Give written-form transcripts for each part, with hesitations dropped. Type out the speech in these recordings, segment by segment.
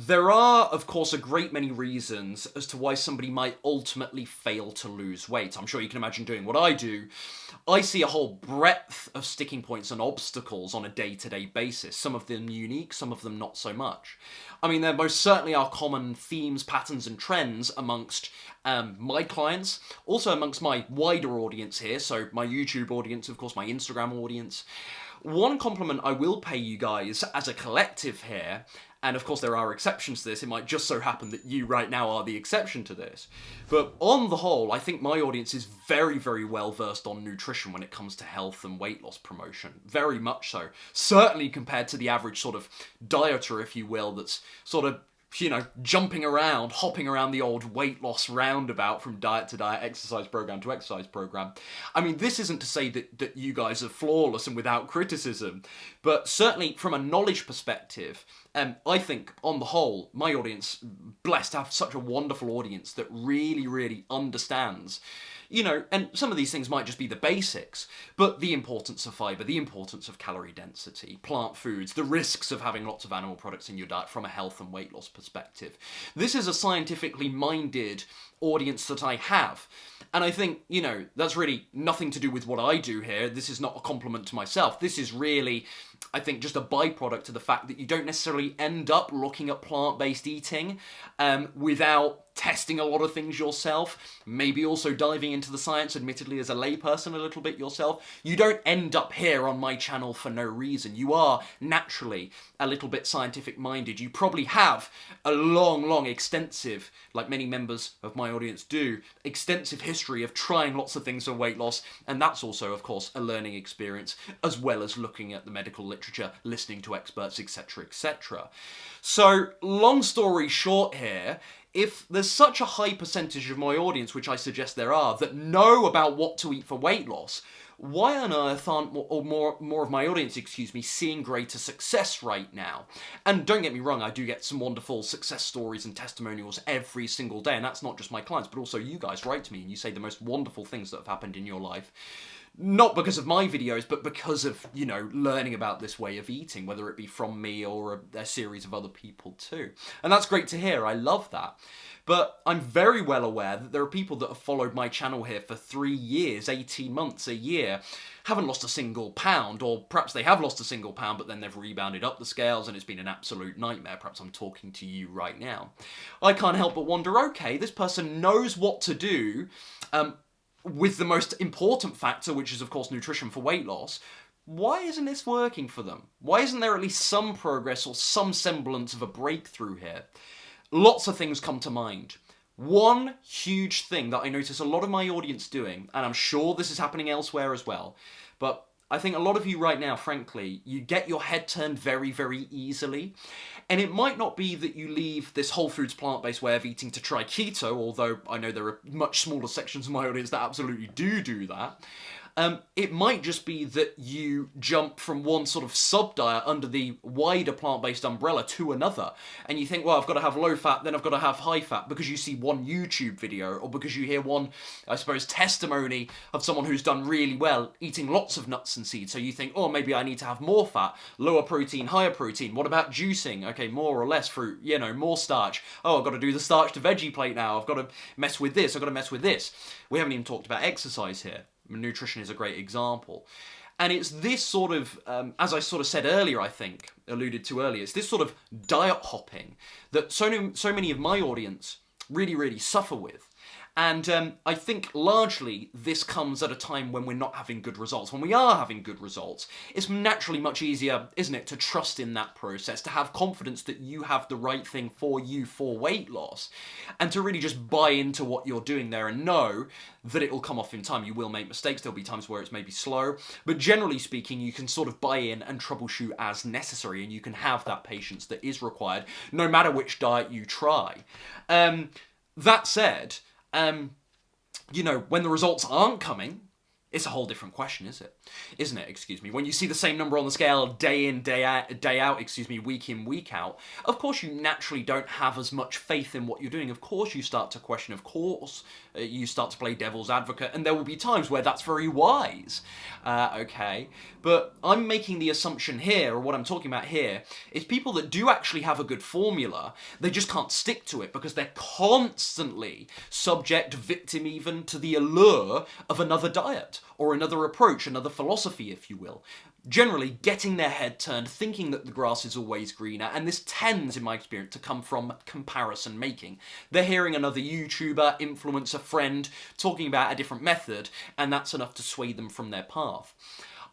There are, of course, a great many reasons as to why somebody might ultimately fail to lose weight. I'm sure you can imagine doing what I do. I see a whole breadth of sticking points and obstacles on a day-to-day basis. Some of them unique, some of them not so much. I mean, there most certainly are common themes, patterns, and trends amongst my clients, also amongst my wider audience here, so my YouTube audience, of course, my Instagram audience. One compliment I will pay you guys as a collective here, and of course there are exceptions to this, it might just so happen that you right now are the exception to this, but on the whole, I think my audience is very, very well versed on nutrition when it comes to health and weight loss promotion. Very much so. Certainly compared to the average sort of dieter, if you will, that's sort of, you know, jumping around, hopping around the old weight loss roundabout from diet to diet, exercise program to exercise program. I mean, this isn't to say that you guys are flawless and without criticism, but certainly from a knowledge perspective, I think, on the whole, my audience, blessed to have such a wonderful audience that really, really understands, you know, and some of these things might just be the basics, but the importance of fibre, the importance of calorie density, plant foods, the risks of having lots of animal products in your diet from a health and weight loss perspective. This is a scientifically minded audience that I have. And I think, you know, that's really nothing to do with what I do here. This is not a compliment to myself. This is really, I think, just a byproduct of the fact that you don't necessarily end up looking at plant-based eating without testing a lot of things yourself, maybe also diving into the science, admittedly, as a layperson a little bit yourself. You don't end up here on my channel for no reason. You are naturally a little bit scientific-minded. You probably have a long, extensive, like many members of my audience do, extensive history of trying lots of things for weight loss, and that's also, of course, a learning experience, as well as looking at the medical literature, listening to experts, etc., etc. So, long story short here, if there's such a high percentage of my audience, which I suggest there are, that know about what to eat for weight loss, why on earth aren't more of my audience, seeing greater success right now? And don't get me wrong, I do get some wonderful success stories and testimonials every single day, and that's not just my clients, but also you guys write to me and you say the most wonderful things that have happened in your life. Not because of my videos, but because of, you know, learning about this way of eating, whether it be from me or a series of other people too. And that's great to hear, I love that. But I'm very well aware that there are people that have followed my channel here for 3 years, 18 months, a year, haven't lost a single pound, or perhaps they have lost a single pound, but then they've rebounded up the scales and it's been an absolute nightmare. Perhaps I'm talking to you right now. I can't help but wonder, okay, this person knows what to do, with the most important factor, which is, of course, nutrition for weight loss. Why isn't this working for them? Why isn't there at least some progress or some semblance of a breakthrough here? Lots of things come to mind. One huge thing that I notice a lot of my audience doing, and I'm sure this is happening elsewhere as well, but I think a lot of you right now, frankly, you get your head turned very, very easily. And it might not be that you leave this whole foods plant-based way of eating to try keto, although I know there are much smaller sections of my audience that absolutely do that. It might just be that you jump from one sort of sub-diet under the wider plant-based umbrella to another. And you think, well, I've got to have low-fat, then I've got to have high-fat, because you see one YouTube video, or because you hear one, I suppose, testimony of someone who's done really well eating lots of nuts and seeds. So you think, oh, maybe I need to have more fat, lower protein, higher protein. What about juicing? Okay, more or less fruit, you know, more starch. Oh, I've got to do the starch to veggie plate now. I've got to mess with this. I've got to mess with this. We haven't even talked about exercise here. Nutrition is a great example. And it's this sort of, as I sort of said earlier, I think, alluded to earlier, it's this sort of diet hopping that so many of my audience really, really suffer with. And I think largely this comes at a time when we're not having good results. When we are having good results, it's naturally much easier, isn't it, to trust in that process, to have confidence that you have the right thing for you for weight loss, and to really just buy into what you're doing there and know that it will come off in time. You will make mistakes, there'll be times where it's maybe slow, but generally speaking, you can sort of buy in and troubleshoot as necessary, and you can have that patience that is required, no matter which diet you try. That said, you know, when the results aren't coming, it's a whole different question, is it? isn't it? Excuse me. When you see the same number on the scale day in, day out, excuse me, week in, week out, of course you naturally don't have as much faith in what you're doing. Of course you start to question. Of course you start to play devil's advocate, and there will be times where that's very wise. Okay, but I'm making the assumption here, or what I'm talking about here, is people that do actually have a good formula, they just can't stick to it because they're constantly subject, victim even, to the allure of another diet or another approach, another philosophy, if you will. Generally getting their head turned, thinking that the grass is always greener, and this tends, in my experience, to come from comparison making. They're hearing another YouTuber, influencer, friend talking about a different method, and that's enough to sway them from their path.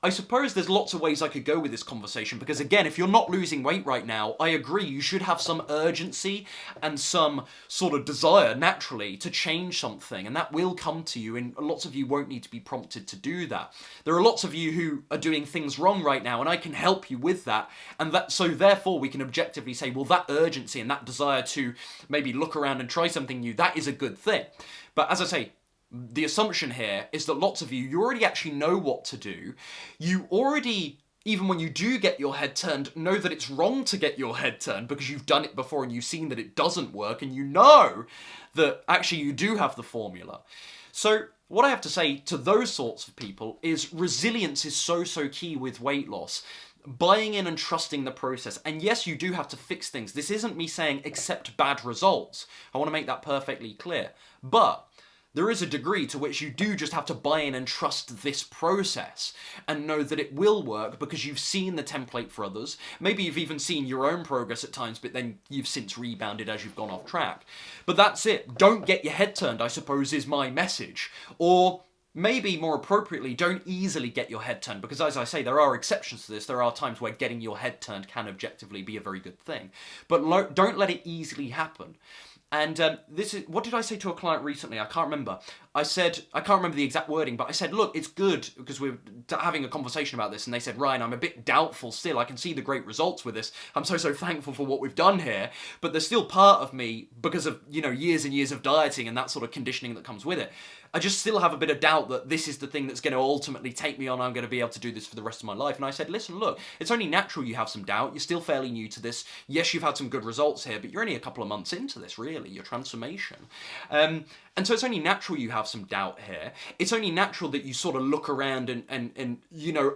I suppose there's lots of ways I could go with this conversation, because again, if you're not losing weight right now, I agree, you should have some urgency and some sort of desire, naturally, to change something, and that will come to you, and lots of you won't need to be prompted to do that. There are lots of you who are doing things wrong right now, and I can help you with that, and so therefore we can objectively say, well, that urgency and that desire to maybe look around and try something new, that is a good thing. But as I say, the assumption here is that lots of you already actually know what to do. You already, even when you do get your head turned, know that it's wrong to get your head turned because you've done it before and you've seen that it doesn't work, and you know that actually you do have the formula. So what I have to say to those sorts of people is resilience is so key with weight loss. Buying in and trusting the process. And yes, you do have to fix things. This isn't me saying accept bad results. I want to make that perfectly clear. But there is a degree to which you do just have to buy in and trust this process and know that it will work because you've seen the template for others. Maybe you've even seen your own progress at times, but then you've since rebounded as you've gone off track. But that's it. Don't get your head turned, I suppose, is my message. Or maybe more appropriately, don't easily get your head turned, because as I say, there are exceptions to this. There are times where getting your head turned can objectively be a very good thing. But don't let it easily happen. And this is, what did I say to a client recently? I can't remember. I can't remember the exact wording, but I said, look, it's good, because we're having a conversation about this, and they said, Ryan, I'm a bit doubtful still. I can see the great results with this. I'm so thankful for what we've done here, but there's still part of me, because of, years and years of dieting and that sort of conditioning that comes with it, I just still have a bit of doubt that this is the thing that's going to ultimately take me on. I'm going to be able to do this for the rest of my life. And I said, listen, look, it's only natural you have some doubt. You're still fairly new to this. Yes, you've had some good results here, but you're only a couple of months into this, really, your transformation. And so it's only natural you have some doubt here. It's only natural that you sort of look around and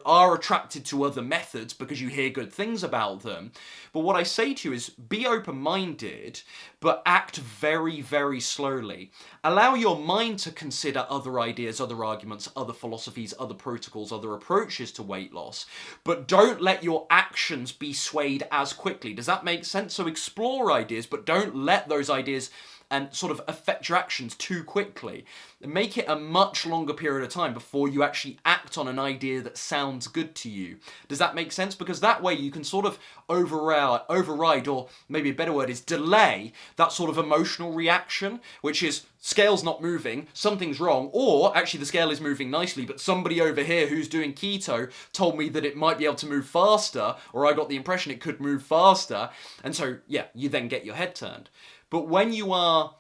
are attracted to other methods because you hear good things about them. But what I say to you is be open-minded, but act very, very slowly. Allow your mind to consider other ideas, other arguments, other philosophies, other protocols, other approaches to weight loss, but don't let your actions be swayed as quickly. Does that make sense? So explore ideas, but don't let those ideas and sort of affect your actions too quickly. Make it a much longer period of time before you actually act on an idea that sounds good to you. Does that make sense? Because that way you can sort of override, or maybe a better word is delay, that sort of emotional reaction, which is scale's not moving, something's wrong, or actually the scale is moving nicely, but somebody over here who's doing keto told me that it might be able to move faster, or I got the impression it could move faster, and so, yeah, you then get your head turned. But when you are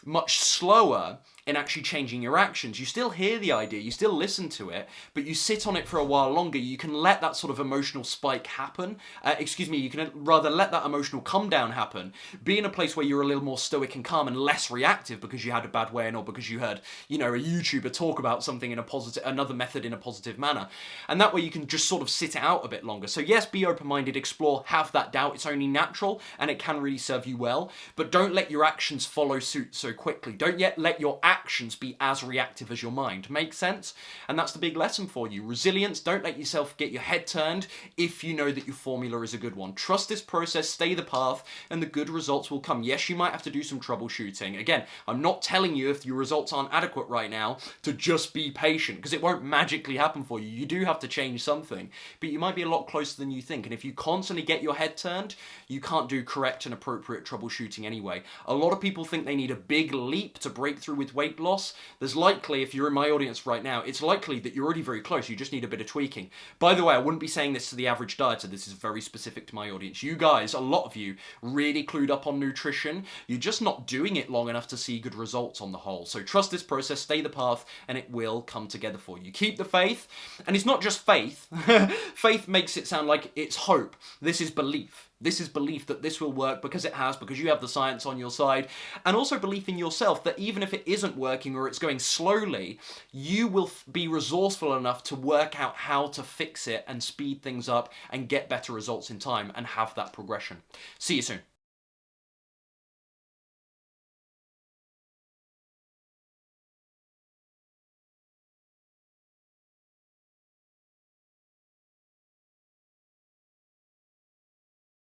much slower in actually changing your actions, you still hear the idea, you still listen to it, but you sit on it for a while longer, you can let that sort of emotional spike happen. You can rather let that emotional come down happen. Be in a place where you're a little more stoic and calm and less reactive because you had a bad weigh-in or because you heard, a YouTuber talk about something in another method in a positive manner. And that way you can just sort of sit it out a bit longer. So yes, be open-minded, explore, have that doubt. It's only natural and it can really serve you well, but don't let your actions follow suit so quickly. Don't yet let your actions be as reactive as your mind. Make sense? And that's the big lesson for you. Resilience, don't let yourself get your head turned if you know that your formula is a good one. Trust this process, stay the path, and the good results will come. Yes, you might have to do some troubleshooting. Again, I'm not telling you if your results aren't adequate right now to just be patient, because it won't magically happen for you. You do have to change something, but you might be a lot closer than you think. And if you constantly get your head turned, you can't do correct and appropriate troubleshooting anyway. A lot of people think they need a big leap to break through with weight weight loss, there's likely, if you're in my audience right now, it's likely that you're already very close. You just need a bit of tweaking. By the way, I wouldn't be saying this to the average dieter. This is very specific to my audience. You guys, a lot of you, really clued up on nutrition. You're just not doing it long enough to see good results on the whole. So trust this process, stay the path, and it will come together for you. Keep the faith, and it's not just faith. Faith makes it sound like it's hope. This is belief. This is belief that this will work because it has, because you have the science on your side, and also belief in yourself that even if it isn't working or it's going slowly, you will be resourceful enough to work out how to fix it and speed things up and get better results in time and have that progression. See you soon.